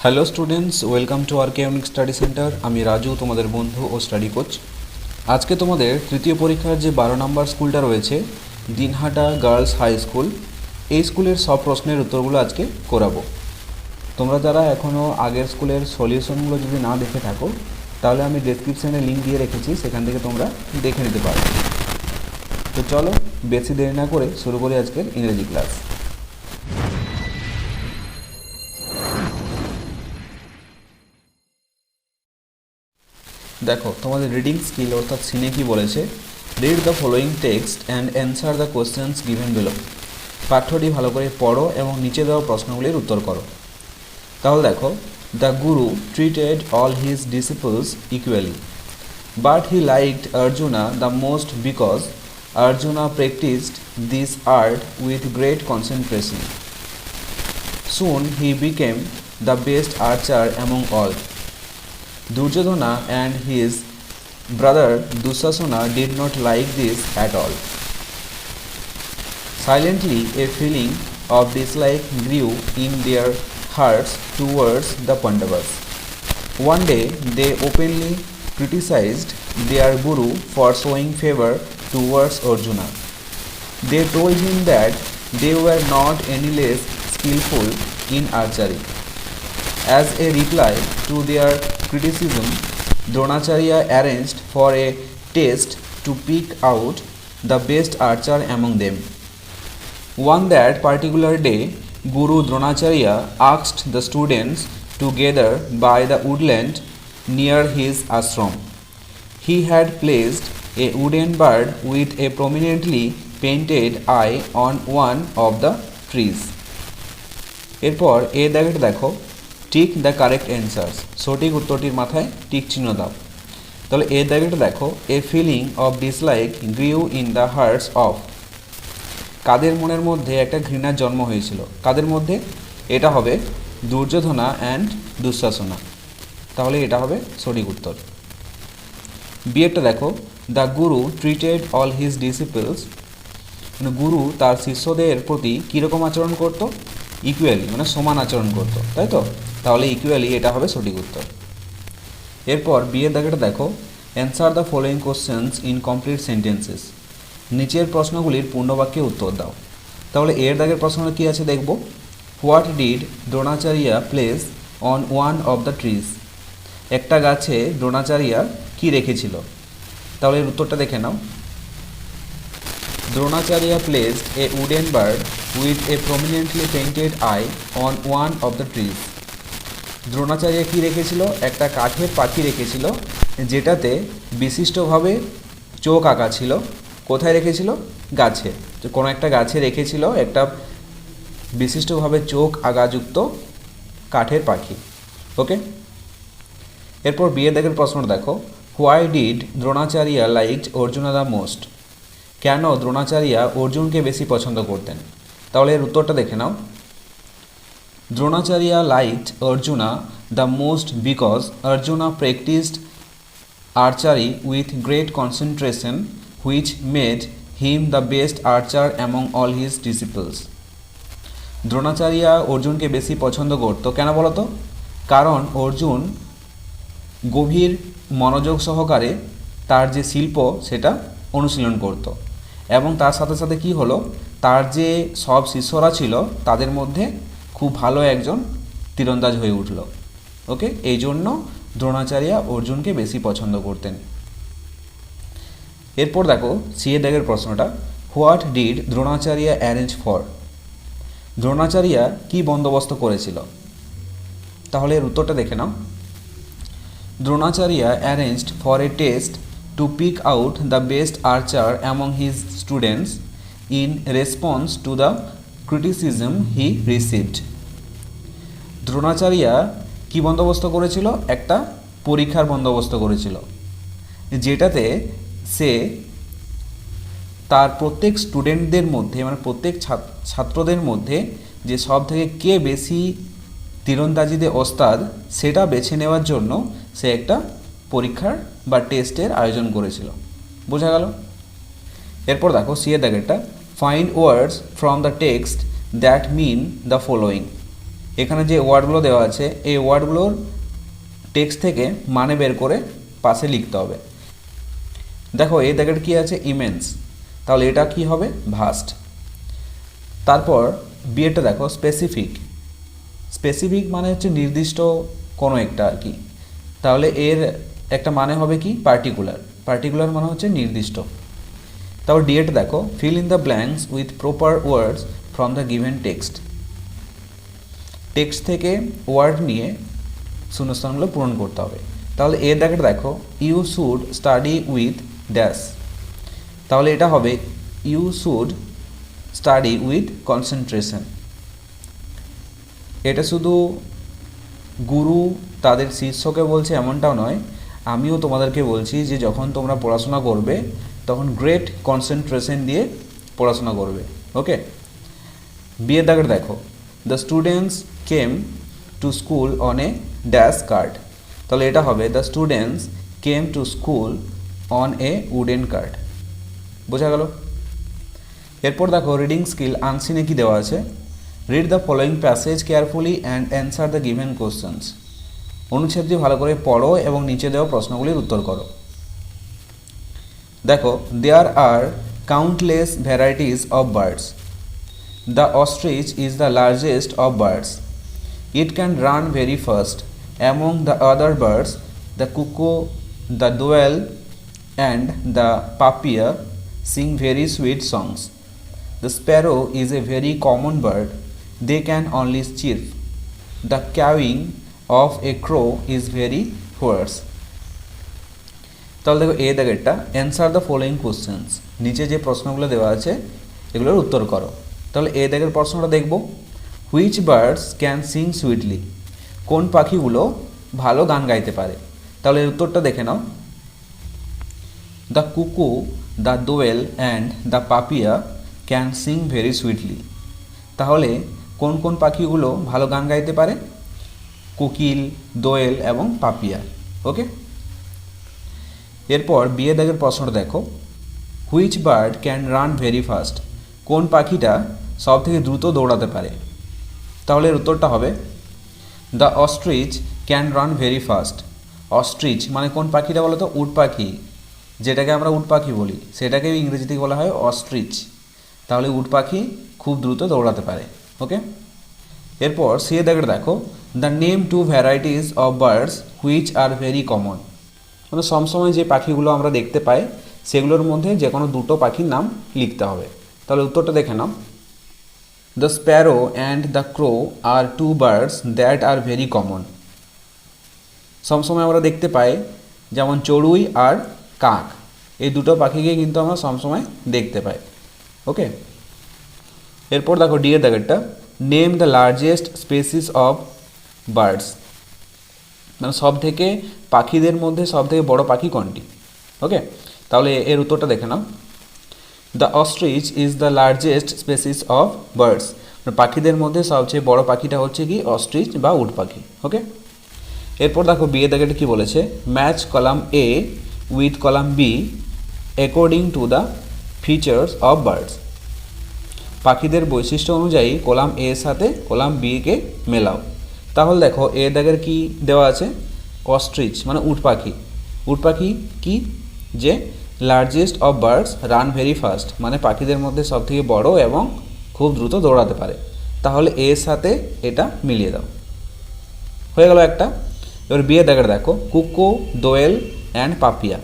Hello students, welcome to R K unique study centre. আমি রাজু, তোমাদের বন্ধু ও স্টাডি কোচ। আজকে তোমাদের তৃতীয় পরীক্ষার যে 12 নম্বর স্কুলটা রয়েছে, দিনহাটা গার্লস হাই স্কুল, এই স্কুলের সব প্রশ্নের উত্তরগুলো আজকে করাবো। তোমরা যারা এখনও আগের স্কুলের সলিউশনগুলো যদি না দেখে থাকো, তাহলে আমি ডেসক্রিপশানে লিঙ্ক দিয়ে রেখেছি, সেখান থেকে তোমরা দেখে নিতে পারো। তো চলো বেশি দেরি না করে শুরু করি আজকের ইংরেজি ক্লাস। দেখো, তোমাদের রিডিং স্কিল অর্থাৎ সিনে কি বলেছে, read the following text and answer the questions given below. পাঠ্যটি ভালো করে পড়ো এবং নিচে দেওয়া প্রশ্নগুলির উত্তর করো। তাহলে দেখো, the Guru treated all his ডিসিপলস equally, but he liked Arjuna the most because Arjuna practised this art with great concentration. Soon he became the best archer among all. Duryodhana and his brother Dusasana did not like this at all. Silently, a feeling of dislike grew in their hearts towards the Pandavas. One day, they openly criticized their guru for showing favor towards Arjuna. They told him that they were not any less skillful in archery. As a reply to their criticism, Dronacharya arranged for a test to pick out the best archer among them. On that particular day, Guru Dronacharya asked the students to gather by the woodland near his ashram. He had placed a wooden bird with a prominently painted eye on one of the trees. এরপর এ দাগেটা দেখো, tick the correct answers, সঠিক উত্তরটির মাথায় tick চিহ্ন দাও। তাহলে এ দাগেটা দেখো, a feeling of dislike grew in the hearts of, কাদের মনের মধ্যে একটা ঘৃণার জন্ম হয়েছিল, কাদের মধ্যে? এটা হবে দুর্যোধনা অ্যান্ড দুঃশাসনা, তাহলে এটা হবে সঠিক উত্তর। বিয়েরটা দেখো, the Guru treated all his ডিসিপলস, মানে গুরু তার শিষ্যদের প্রতি কীরকম আচরণ করত? ইকুয়ালি, মানে সমান আচরণ করতো, তাই তো? তাহলে ইকুয়ালি এটা হবে সঠিক উত্তর। এরপর বিয়ের দাগেটা দেখো, answer the following questions in complete sentences, নিচের প্রশ্নগুলির পূর্ণবাক্যে উত্তর দাও। তাহলে এর দাগের প্রশ্নটা কী আছে দেখব, what did Dronacharya place on one of the trees, একটা গাছে দ্রোণাচার্য কী রেখেছিল? তাহলে এর উত্তরটা দেখে নাও। Dronacharya placed a wooden bird with a prominently painted eye on one of the trees. Dronacharya কী রেখেছিল? একটা কাঠের পাখি রেখেছিল, যেটাতে বিশিষ্টভাবে চোখ আঁকা ছিল। কোথায় রেখেছিল? গাছে, কোনো একটা গাছে রেখেছিল একটা বিশিষ্টভাবে চোখ আঁকাযুক্ত কাঠের পাখি। ওকে, এরপর বিয়ের দাগের প্রশ্নটা দেখো, why did Dronacharya liked Arjuna the most, কেন দ্রোণাচার্য অর্জুনকে বেশি পছন্দ করতেন? তাহলে এর উত্তরটা দেখে নাও। Dronacharya liked Arjuna the most because Arjuna practised archery with great concentration which made him the best archer among all his disciples. Dronacharya অর্জুনকে বেশি পছন্দ করতো, কেন বলো তো? কারণ অর্জুন গভীর মনোযোগ সহকারে তার যে শিল্প সেটা অনুশীলন করত, এবং তার সাথে সাথে কি হলো, তার যে সব শিষ্যরা ছিল তাদের মধ্যে খুব ভালো একজন তীরন্দাজ হয়ে উঠল। ওকে, এই জন্য দ্রোণাচার্য অর্জুনকে বেশি পছন্দ করতেন। এরপর দেখো সিএ দাগের প্রশ্নটা, what did Dronacharya arrange for, Dronacharya কি বন্দোবস্ত করেছিল? তাহলে এর উত্তরটা দেখে নাও। Dronacharya arranged for a test to pick out the best archer among his students in response to the criticism he received. Dronacharya কি বন্দোবস্ত করেছিল? একটা পরীক্ষার বন্দোবস্ত করেছিল, যেটাতে সে তার প্রত্যেক স্টুডেন্টদের মধ্যে, মানে প্রত্যেক ছাত্রদের মধ্যে যে সব থেকে কে বেশি তীরন্দাজিতে ওস্তাদ সেটা বেছে নেওয়ার জন্য সে একটা পরীক্ষার বা টেস্টের আয়োজন করেছিল। বোঝা গেল? এরপর দেখো সিএ দাগেরটা, find words from the text that mean the following, এখানে যে ওয়ার্ডগুলো দেওয়া আছে এই ওয়ার্ডগুলোর টেক্সট থেকে মানে বের করে পাশে লিখতে হবে। দেখো এই দাগের কি আছে ইমেন্স, তাহলে এটা কি হবে ভাস্ট। তারপর বিয়েটা দেখো স্পেসিফিক, স্পেসিফিক মানে হচ্ছে নির্দিষ্ট কোনো একটা আর কি, তাহলে এর একটা মানে হবে কি পার্টিকুলার, পার্টিকুলার মানে হচ্ছে নির্দিষ্ট। তারপর ডিএটা দেখো fill in the blanks with proper words from the given text, text থেকে ওয়ার্ড নিয়ে শূন্যস্থানগুলো পূরণ করতে হবে। তাহলে এর দাগেটা দেখো you should study with dash, তাহলে এটা হবে you should study with concentration. এটা শুধু গুরু তাদের শিষ্যকে বলছে এমনটাও নয়, আমিও তোমাদেরকে বলছি যে যখন তোমরা পড়াশোনা করবে তখন গ্রেট কনসেন্ট্রেশন দিয়ে পড়াশোনা করবে। ওকে, বিয়ের দাগের দেখো the students came to school on a dash cart, তাহলে এটা হবে the students came to school on a wooden cart. বোঝা গেল? এরপর দেখো রিডিং স্কিল আনসিনে কি দেওয়া আছে, read the following passage carefully and answer the given questions, অনুচ্ছেদটি ভালো করে পড়ো এবং নিচে দেওয়া প্রশ্নগুলির উত্তর করো। দেখো there are countless varieties of birds, the ostrich is the largest of birds, it can run very fast, among the other birds the cuckoo, the Doyel and the papiya sing very sweet songs. The sparrow is a very common bird, they can only chirp. The cawing of a crow is very hoarse. তাহলে দেখো এই দাগেরটা answer the following questions, নিচে যে প্রশ্নগুলো দেওয়া আছে এগুলোর উত্তর করো। তাহলে এই দাগের প্রশ্নটা দেখব, which birds can sing sweetly, কোন পাখিগুলো ভালো গান গাইতে পারে, তাহলে এর উত্তরটা দেখে নাও। The cuckoo, the Doyel and the papiya can sing very sweetly, তাহলে কোন কোন পাখিগুলো ভালো গান গাইতে পারে, কোকিল, দোয়েল এবং পাপিয়া। ওকে, এরপর বিয়ে দাগের প্রশ্নটা দেখো, which bird can run very fast, কোন পাখিটা সব থেকে দ্রুত দৌড়াতে পারে, তাহলে এর উত্তরটা হবে the ostrich can run very fast. Ostrich মানে কোন পাখিটা বলো তো, উট পাখি, যেটাকে আমরা উট পাখি বলি সেটাকে ইংরেজিতে বলা হয় অস্ট্রিচ, তাহলে উট পাখি খুব দ্রুত দৌড়াতে পারে। ওকে, এরপর সে দাগের দেখো the name two varieties of birds which are very common, মানে সবসময় যে পাখিগুলো আমরা দেখতে পাই সেগুলোর মধ্যে যে কোনো দুটো পাখির নাম লিখতে হবে। তাহলে উত্তরটা দেখে নাও, the sparrow and the crow are two birds that are very common, সবসময় আমরা দেখতে পাই যেমন চড়ুই আর কাক, এই দুটো পাখিকে কিন্তু আমরা সবসময় দেখতে পাই। ওকে, এরপর দেখো ডি এর দাগেরটা name the largest species of birds, মানে সব থেকে পাখিদের মধ্যে সব থেকে বড় পাখি কোনটি। ওকে, তাহলে এর উত্তরটা দেখে নাও, the ostrich is the largest species of birds, পাখিদের মধ্যে সবচেয়ে বড় পাখিটা হচ্ছে কি অস্ট্রিচ বা উট পাখি। ওকে, এরপর দেখো বি এর দাগেরটা কী বলেছে, match column A with column B according to the features of birds, পাখিদের বৈশিষ্ট্য অনুযায়ী কলাম এ এর সাথে কলাম বিকে মেলাও। তাহলে দেখো এ দাগের কি দেওয়া আছে, অস্ট্রিচ মানে উট পাখি, উট পাখি কি যে largest of birds run very fast, মানে পাখিদের মধ্যে সবথেকে বড় এবং খুব দ্রুত দৌড়াতে পারে, তাহলে এর সাথে এটা মিলিয়ে দাও, হয়ে গেল একটা। এবার বিয়ে দাগের দেখো কুকো, দোয়েল অ্যান্ড পাপিয়া,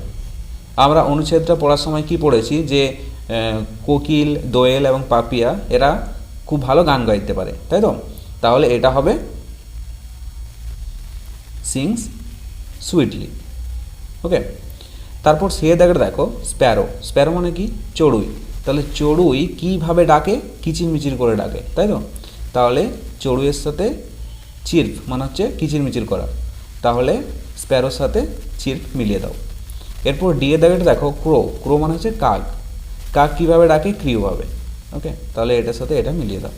আমরা অনুচ্ছেদটা পড়ার সময় কি পড়েছি যে কোকিল, দোয়েল এবং পাপিয়া এরা খুব ভালো গান গাইতে পারে, তাই তো, তাহলে এটা হবে সিংস সুইটলি। ওকে, তারপর সে দাগের দেখো স্প্যারো, স্প্যারো মানে কি চড়ুই, তাহলে চড়ুই কীভাবে ডাকে, কিচিরমিচির করে ডাকে, তাই তো, তাহলে চড়ুইয়ের সাথে চির্প মানে হচ্ছে কিচিরমিচির করা, তাহলে স্প্যারোর সাথে চির্প মিলিয়ে দাও। এরপর ডি এর দাগেটা দেখো ক্রো, ক্রো মানে হচ্ছে কাক, কাক কীভাবে ডাকে ক্রিউভাবে। ওকে, তাহলে এটার সাথে এটা মিলিয়ে দাও।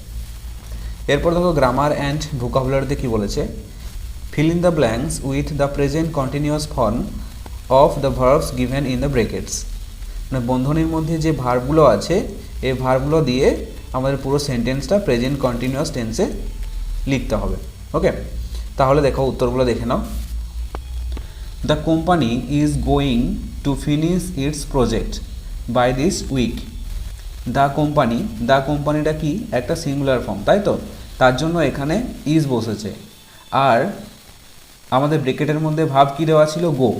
এরপর দেখো গ্রামার অ্যান্ড ভোকাবুলারিতে কী বলেছে, fill in the blanks with the present continuous form of the verbs given in the brackets, মানে বন্ধনীর মধ্যে যে ভার্বগুলো আছে এই ভার্বগুলো দিয়ে আমাদের পুরো সেন্টেন্সটা প্রেজেন্ট কন্টিনিউয়াস টেন্সে লিখতে হবে। ওকে, তাহলে দেখো উত্তরগুলো দেখে নাও। The company is going to finish its project by this week. দ্য কোম্পানিটা কি, একটা সিঙ্গুলার ফর্ম, তাই তো, তার জন্য এখানে ইজ বসেছে। আর আমাদের ব্রেকেটের মধ্যে ভার্ব কি দেওয়া ছিল, গো,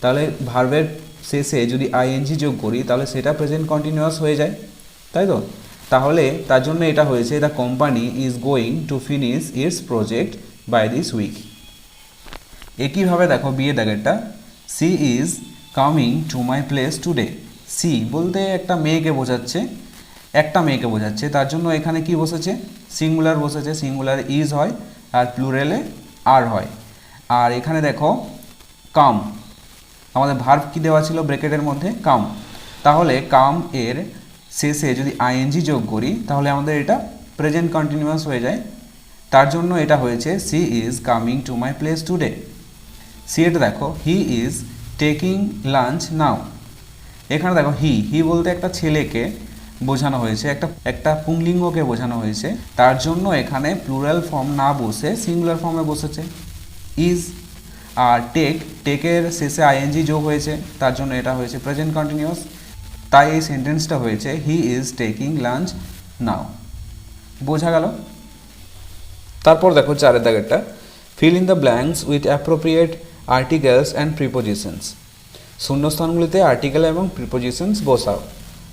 তাহলে ভার্বের শেষে যদি আইএনজি যোগ করি তাহলে সেটা প্রেজেন্ট কন্টিনিউয়াস হয়ে যায়, তাই তো। তাহলে তার জন্য এটা হয়েছে the company is going to finish its project by this week. একইভাবে দেখো বিয়ের দাগেরটা, she is coming to my place today. She বলতে একটা মেয়েকে বোঝাচ্ছে, তার জন্য এখানে কি বসেছে, সিঙ্গুলার বসেছে, সিঙ্গুলার ইজ হয় আর প্লুরালে আর হয়। আর এখানে দেখো কাম, আমাদের ভার্ব কি দেওয়া ছিল ব্র্যাকেটের মধ্যে, কাম, তাহলে কাম এর শেষে যদি আইএনজি যোগ করি তাহলে আমাদের এটা প্রেজেন্ট কন্টিনিউয়াস হয়ে যায়, তার জন্য এটা হয়েছে she is coming to my place today. See এটা দেখো, he is taking lunch now. এখানে দেখো হি বলতে একটা ছেলেকে বোঝানো হয়েছে, একটা পুংলিঙ্গকে বোঝানো হয়েছে, তার জন্য এখানে প্লুরাল ফর্ম না বসে সিঙ্গুলার ফর্মে বসেছে ইজ। আর টেকের শেষে আইএনজি যোগ হয়েছে, তার জন্য এটা হয়েছে প্রেজেন্ট কন্টিনিউয়াস, তাই এই সেন্টেন্সটা হয়েছে he is taking lunch now. বোঝা গেল? তারপর দেখো চারের দাগেরটা, fill in the blanks with appropriate articles and prepositions. শূন্যস্থানগুলিতে আর্টিকেল এবং প্রিপোজিশনস বসাও।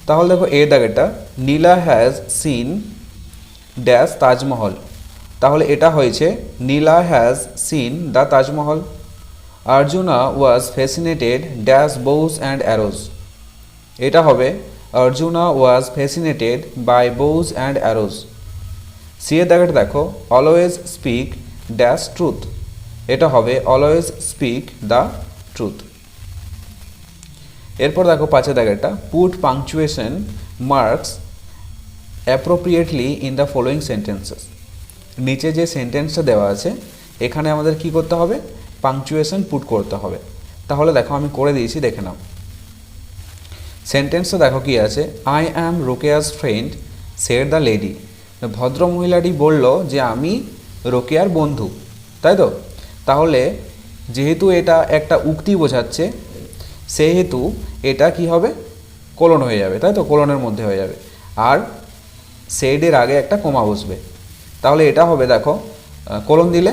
তাহলে দেখো এর দাগেরটা, Nila has seen dash Taj Mahal. তাহলে এটা হয়েছে Nila has seen the Taj Mahal. Arjuna was fascinated dash bows and arrows. এটা হবে Arjuna was fascinated by bows and arrows. C এর দাগেটা দেখো, অলওয়েজ স্পিক ড্যাশ ট্রুথ। এটা হবে অলওয়েজ স্পিক দ্য ট্রুথ। এরপর দেখো পাঁচের দাগেরটা, put punctuation marks appropriately in the following sentences. নিচে যে সেন্টেন্সটা দেওয়া আছে এখানে আমাদের কি করতে হবে, পাংচুয়েশন পুট করতে হবে। তাহলে দেখো আমি করে দিয়েছি, দেখে নাও। সেন্টেন্সটা দেখো কি আছে, I am Rokeya's friend said the lady. ভদ্র মহিলাটি বলল যে আমি রোকেয়ার বন্ধু, তাই তো। তাহলে যেহেতু এটা একটা উক্তি বোঝাচ্ছে সেহেতু এটা কি হবে, কোলন হয়ে যাবে, তাই তো, কোলনের মধ্যে হয়ে যাবে। আর সেডের আগে একটা কমা বসবে, তাহলে এটা হবে দেখো কোলন দিলে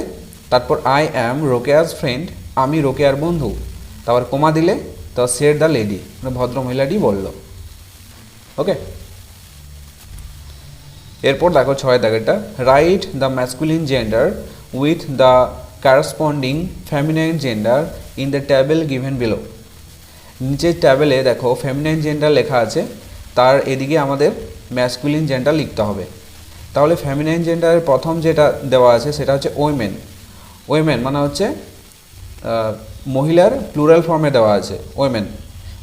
তারপর আই অ্যাম রোকেয়াস ফ্রেন্ড, আমি রোকেয়ার বন্ধু, তারপর কমা দিলে তো সেড দ্য লেডি, মানে ভদ্র মহিলাটি বলল। ওকে, এরপর দেখো ছয় দাগেরটা, write the masculine gender with the corresponding feminine gender in the table given below। নিচের ট্যাবেলে দেখো ফেমিনাইন জেন্ডার লেখা আছে, তার এদিকে আমাদের ম্যাসকুলিন জেন্ডার লিখতে হবে। তাহলে ফেমিনাইন জেন্ডারের প্রথম যেটা দেওয়া আছে সেটা হচ্ছে ওয়েমেন। ওয়েমেন মানে হচ্ছে মহিলার প্লুরাল ফর্মে দেওয়া আছে ওয়েমেন।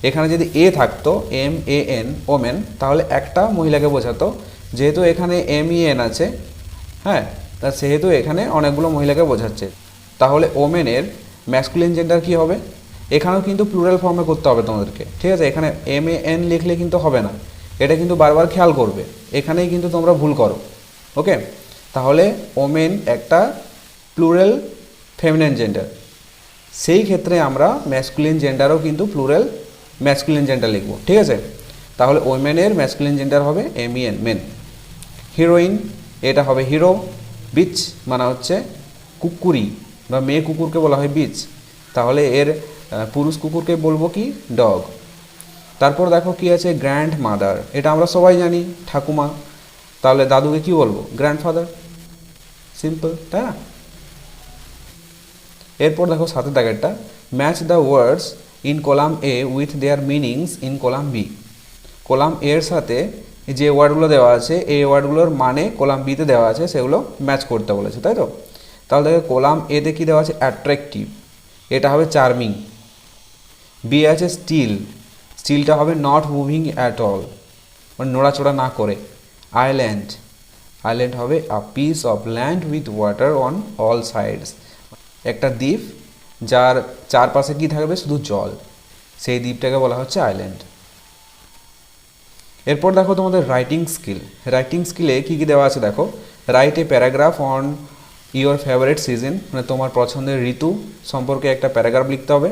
এখানে যদি এ থাকতো MAN ওমেন, তাহলে একটা মহিলাকে বোঝাতো, যেহেতু এখানে MEN আছে, হ্যাঁ, তা সেহেতু এখানে অনেকগুলো মহিলাকে বোঝাচ্ছে। তাহলে ওমেনের ম্যাসকুলিন জেন্ডার কি হবে, এখানেও কিন্তু প্লুরাল ফর্মে করতে হবে তোমাদেরকে, ঠিক আছে। এখানে MAN লিখলে কিন্তু হবে না, এটা কিন্তু বারবার খেয়াল করবে, এখানেই কিন্তু তোমরা ভুল করো। ওকে, তাহলে ওমেন একটা প্লুরাল ফেমিনাইন জেন্ডার, সেই ক্ষেত্রে আমরা ম্যাসকুলিন জেন্ডারও কিন্তু প্লুরাল ম্যাসকুলিন জেন্ডার লিখব, ঠিক আছে। তাহলে ওমেনের ম্যাসকুলিন জেন্ডার হবে MEN মেন। হিরোইন এটা হবে হিরো। বিচ মানে হচ্ছে কুকুরি বা মেয়ে কুকুরকে বলা হয় বিচ, তাহলে এর পুরুষ কুকুরকে বলবো কি, ডগ। তারপর দেখো কি আছে, গ্র্যান্ড মাদার, এটা আমরা সবাই জানি ঠাকুমা, তাহলে দাদুকে কি বলবো, গ্র্যান্ডফাদার, সিম্পল, তাই না। এরপর দেখো সাতের দাগেরটা, match the words in column A with their meanings in column B। Column এর সাথে যে ওয়ার্ডগুলো দেওয়া আছে এই ওয়ার্ডগুলোর মানে কলাম বিতে দেওয়া আছে সেগুলো ম্যাচ করতে বলেছে, তাই তো। তাহলে দেখো কলাম এতে কী দেওয়া আছে, অ্যাট্রাকটিভ, এটা হবে চার্মিং। বি আছে স্টিল, স্টিলটা হবে নট মুভিং অ্যাট অল, মানে নড়াচড়া না করে। আইল্যান্ড, আইল্যান্ড হবে a piece of land with water on all sides, একটা দ্বীপ যার চারপাশে কী থাকবে, শুধু জল, সেই দ্বীপটাকে বলা হচ্ছে আইল্যান্ড। এরপর দেখো তোমাদের রাইটিং স্কিল। রাইটিং স্কিলে কী কী দেওয়া আছে দেখো, right a paragraph on your favourite season, মানে তোমার পছন্দের ঋতু সম্পর্কে একটা প্যারাগ্রাফ লিখতে হবে।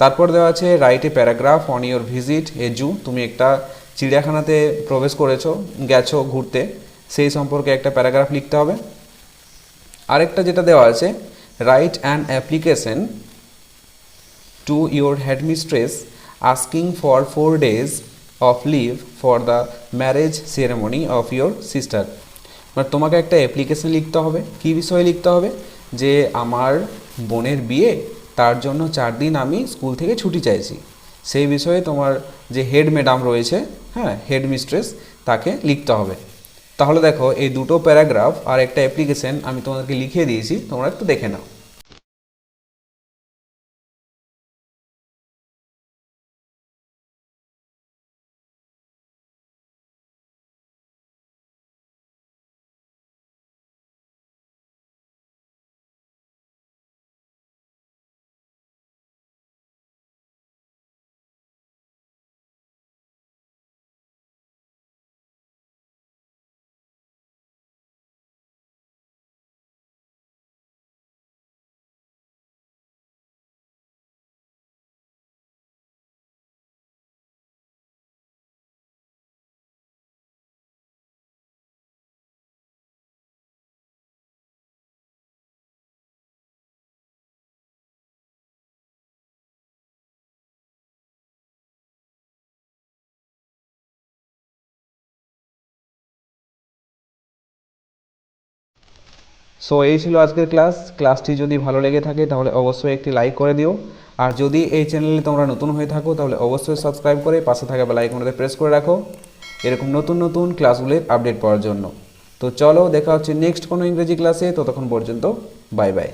তারপর দেওয়া আছে write a paragraph on your visit a zoo, তুমি একটা চিড়িয়াখানাতে প্রবেশ করেছো, গেছো ঘুরতে, সেই সম্পর্কে একটা প্যারাগ্রাফ লিখতে হবে। আরেকটা যেটা দেওয়া আছে, write an application to your headmistress asking for 4 days of leave for the marriage ceremony of your sister, মানে তোমাকে একটা অ্যাপ্লিকেশন লিখতে হবে। কী বিষয়ে লিখতে হবে, যে আমার বোনের বিয়ে, তার জন্য 4 দিন আমি স্কুল থেকে ছুটি চাইছি, সেই বিষয়ে তোমার যে হেড ম্যাডাম রয়েছে, হ্যাঁ হেড মিস্ট্রেস, তাকে লিখতে হবে। তাহলে দেখো এই দুটো প্যারাগ্রাফ আর একটা অ্যাপ্লিকেশন আমি তোমাদেরকে লিখিয়ে দিয়েছি, তোমরা একটু দেখে নাও। সো এই ছিল আজকের ক্লাসটি যদি ভালো লেগে থাকে তাহলে অবশ্যই একটি লাইক করে দিও। আর যদি এই চ্যানেলে তোমরা নতুন হয়ে থাকো তাহলে অবশ্যই সাবস্ক্রাইব করে পাশে থাকা বেল আইকনটাতে প্রেস করে রাখো এরকম নতুন নতুন ক্লাসগুলির আপডেট পাওয়ার জন্য। তো চলো দেখা হচ্ছে নেক্সট কোনো ইংরেজি ক্লাসে, ততক্ষণ পর্যন্ত বাই বাই।